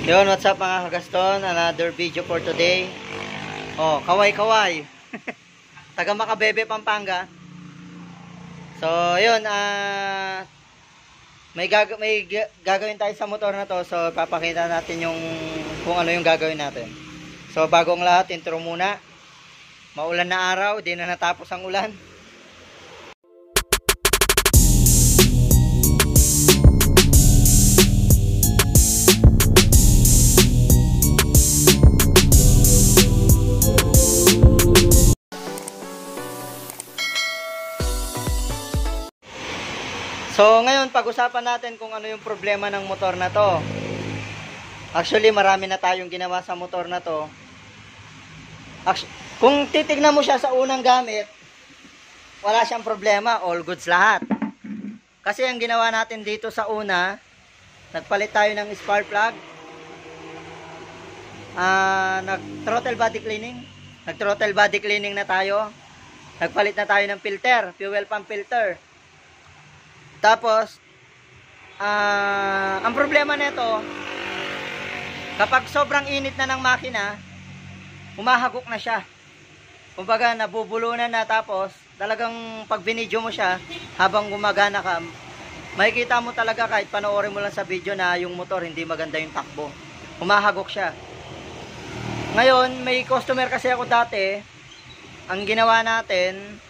Yun, what's up mga kagaston? Another video for today. Oh, kaway-kaway. Taga Makabebe, Pampanga. So, yun, may gagawin tayo sa motor na to. So, papakita natin kung ano yung gagawin natin. So, bago ang lahat, intro muna. Maulan na araw, di na natapos ang ulan. So ngayon pag-usapan natin kung ano yung problema ng motor na to. Actually marami na tayong ginawa sa motor na to. Kung titignan mo siya sa unang gamit, wala siyang problema, all goods lahat. Kasi ang ginawa natin dito sa una, nagpalit tayo ng spark plug, nag-throttle body cleaning na tayo, nagpalit na tayo ng filter, fuel pump filter. Tapos, ang problema nito, kapag sobrang init na ng makina, humahagok na siya. Kumbaga, nabubulunan na, tapos, talagang pag binidyo mo siya, habang gumagana ka, makikita mo talaga kahit panoorin mo lang sa video na yung motor, hindi maganda yung takbo. Humahagok siya. Ngayon, may customer kasi ako dati, ang ginawa natin,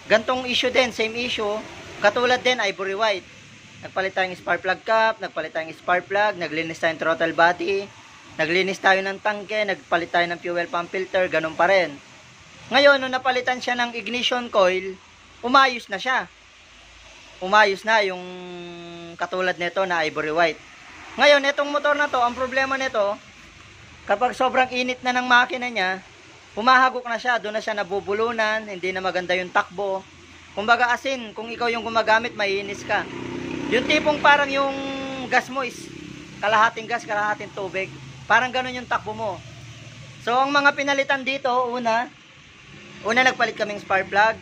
gantong issue din, same issue, katulad din, ivory white. Nagpalit tayong spark plug cap, nagpalit tayong spark plug, naglinis tayong throttle body, naglinis tayo ng tangke, nagpalit tayo ng fuel pump filter, ganun pa rin. Ngayon, nung napalitan siya ng ignition coil, umayos na siya. Umayos na yung katulad nito na ivory white. Ngayon, itong motor na to, ang problema nito, kapag sobrang init na ng makina niya, humahagok na siya, doon na siya nabubulunan, hindi na maganda yung takbo. Kumbaga asin, kung ikaw yung gumagamit, maiinis ka. Yung tipong parang yung gas mo is kalahating gas, kalahating tubig. Parang ganun yung takbo mo. So, ang mga pinalitan dito, una nagpalit kaming spark plug.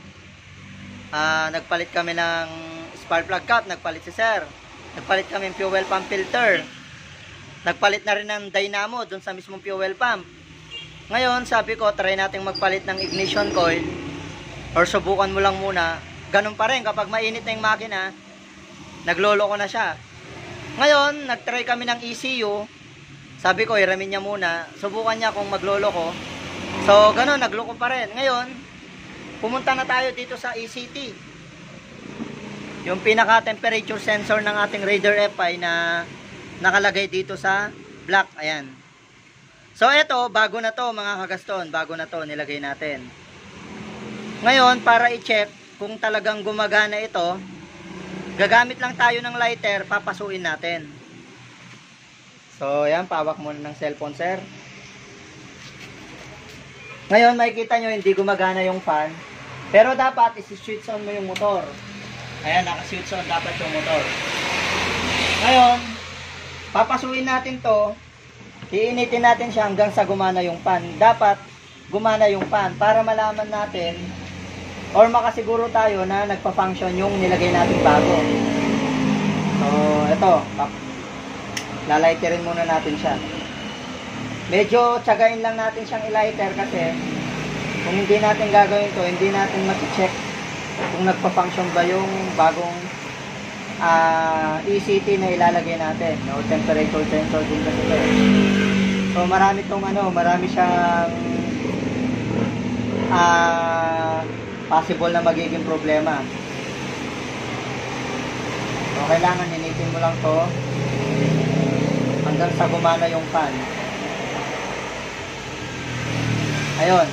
Nagpalit kami ng spark plug cap, nagpalit si sir. Nagpalit kami ng fuel pump filter. Nagpalit na rin ng dynamo dun sa mismong fuel pump. Ngayon, sabi ko, try natin magpalit ng ignition coil. Or subukan mo lang muna. Ganun pa rin, kapag mainit na yung makina, nagloloko na siya. Ngayon, nagtry kami ng ECU. Sabi ko, iramin niya muna. Subukan niya kung magloloko. So, ganun, nagloko pa rin. Ngayon, pumunta na tayo dito sa ECT. Yung pinaka-temperature sensor ng ating Raider FI na nakalagay dito sa block. Ayan. So, ito, bago na to mga kagaston. Bago na to, nilagay natin. Ngayon, para i-check kung talagang gumagana ito, gagamit lang tayo ng lighter, papasuin natin. So, yan, pawak muna ng cellphone, sir. Ngayon, makikita nyo, hindi gumagana yung fan. Pero dapat, isi-switch on mo yung motor. Ayan, naka-switch on dapat yung motor. Ngayon, papasuin natin to, iinitin natin siya hanggang sa gumana yung fan. Dapat, gumana yung fan para malaman natin or makasiguro tayo na nagpa-function yung nilagay natin bago. So, ito. Lalighterin muna natin siya. Medyo tsagain lang natin siyang i-lighter kasi kung hindi natin gagawin to, hindi natin mati-check kung nagpa-function ba yung bagong ECT na ilalagay natin. No? Temperature sensor din kasi ito. So, marami siyang possible na magiging problema. So, kailangan initin mo lang to hanggang sa gumana yung fan. Ayun.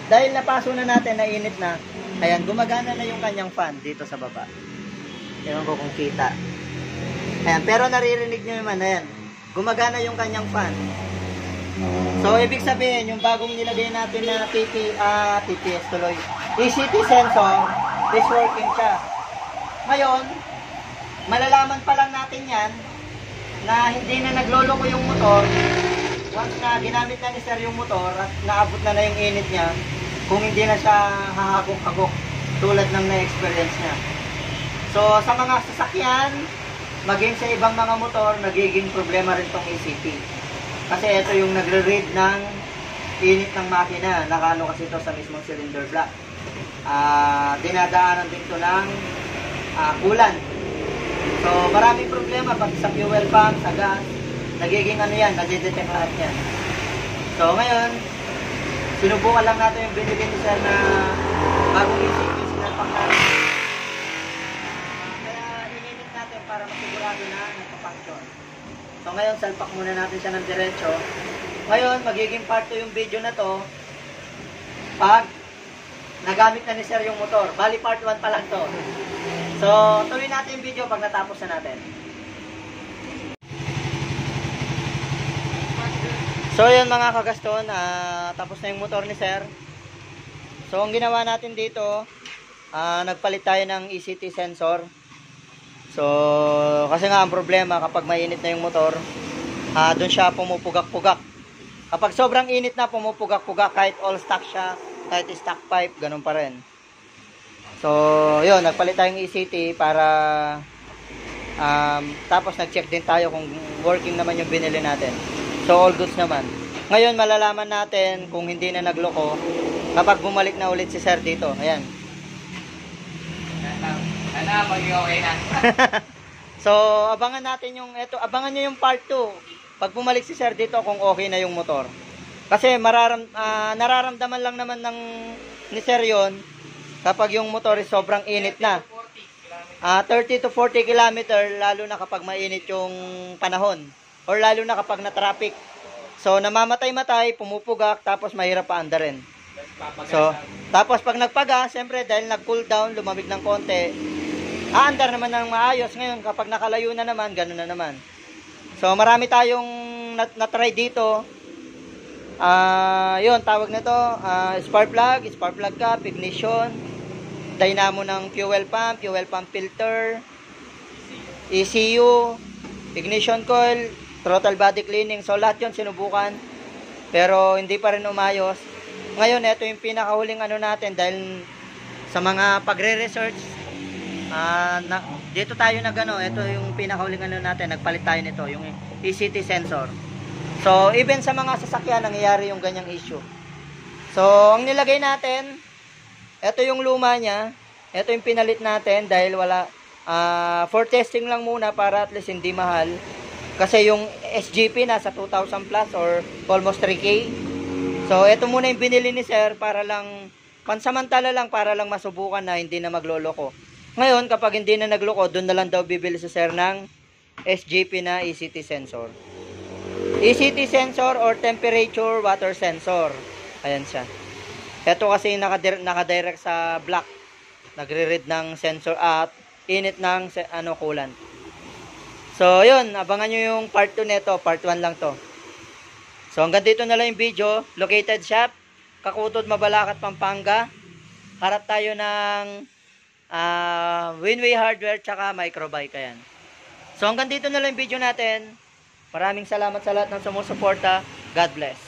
Dahil napaso na natin, nainit na, ayan, gumagana na yung kanyang fan dito sa baba. Ewan ko kung kita. Ayan, pero naririnig nyo naman, ayan, gumagana yung kanyang fan. So, ibig sabihin, yung bagong nilagay natin na TPS tuloy, ECT sensor is working siya. Ngayon, malalaman pa lang natin yan na hindi na nagloloko yung motor once na ginamit na ni sir yung motor at naabot na yung init niya, kung hindi na siya hahagok-hagok tulad ng na-experience niya. So, sa mga sasakyan maging sa ibang mga motor, nagiging problema rin tong ECT. Kasi ito yung nagre-read ng init ng makina. Nakano kasi ito sa mismong cylinder block. Dinadaanan din ito ng coolant. So, maraming problema pati sa fuel pump, sa gas. Nagiging ano yan, nadidetect lahat yan. So, ngayon, sinubukan lang natin yung binili ni Sir na bagong isip yung sinalpak natin. Kaya ininit natin para masigurado na nagpa-function. So, ngayon, salpak muna natin siya ng diretso. Ngayon, magiging part 2 yung video na to pag nagamit na ni Sir yung motor. Bali, part 1 pa lang to. So, tuloy natin yung video pag natapos na natin. So, yun mga kagaston, tapos na yung motor ni Sir. So, ang ginawa natin dito, nagpalit tayo ng ECT sensor. So, kasi nga ang problema kapag mainit na yung motor, doon siya pumupugak-pugak. Kapag sobrang init na, pumupugak-pugak kahit all stock siya, kahit stock pipe, ganun pa rin. So, yun, nagpalit tayong ECT para tapos nag-check din tayo kung working naman yung binili natin. So, all goods naman. Ngayon, malalaman natin kung hindi na nagloko kapag bumalik na ulit si Sir dito. Ayan. Maging okay na. So, abangan natin yung, abangan nyo yung part 2. Pag bumalik si Sir dito kung okay na yung motor. Kasi nararamdaman lang naman ni Sir yun kapag yung motor is sobrang init na. 30 to 40 km, lalo na kapag mainit yung panahon. Or lalo na kapag na-traffic. So, namamatay-matay, pumupugak, tapos mahirap pa andarin. So, tapos pag nagpaga, siyempre dahil nag-cool down, lumamig ng konti, aandar naman ng maayos. Ngayon, kapag nakalayo na naman, gano'n na naman. So, marami tayong na-try dito. Yun, tawag na to, spark plug cap, ignition, dynamo ng fuel pump filter, ECU, ignition coil, throttle body cleaning. So, lahat yun sinubukan. Pero, hindi pa rin umayos. Ngayon, ito yung pinakahuling ano natin dahil sa mga pagre-research, dito tayo ito yung pinakahuling ano natin, nagpalit tayo nito, yung ECT sensor. So, even sa mga sasakyan, nangyayari yung ganyang issue. So, ang nilagay natin, ito yung luma niya, ito yung pinalit natin dahil wala, for testing lang muna para at least hindi mahal. Kasi yung SGP nasa 2,000 plus or almost 3K. So, ito muna yung binili ni Sir para lang, pansamantala lang para lang masubukan na hindi na magloloko. Ngayon, kapag hindi na nagloko, doon na lang daw bibili si Sir ng SGP na ECT sensor. ECT sensor or temperature water sensor. Ayan siya. Ito kasi nakadirect sa block. Nagre-read ng sensor at init ng coolant. So, yun. Abangan nyo yung part 2 nito. Part 1 lang to. So, hanggang dito na lang yung video. Located shop, Kakutod, Mabalacat, Pampanga. Harap tayo ng Winway Hardware tsaka Microbike. Ayan. So, hanggang dito na lang yung video natin. Maraming salamat sa lahat ng sumusuporta. God bless.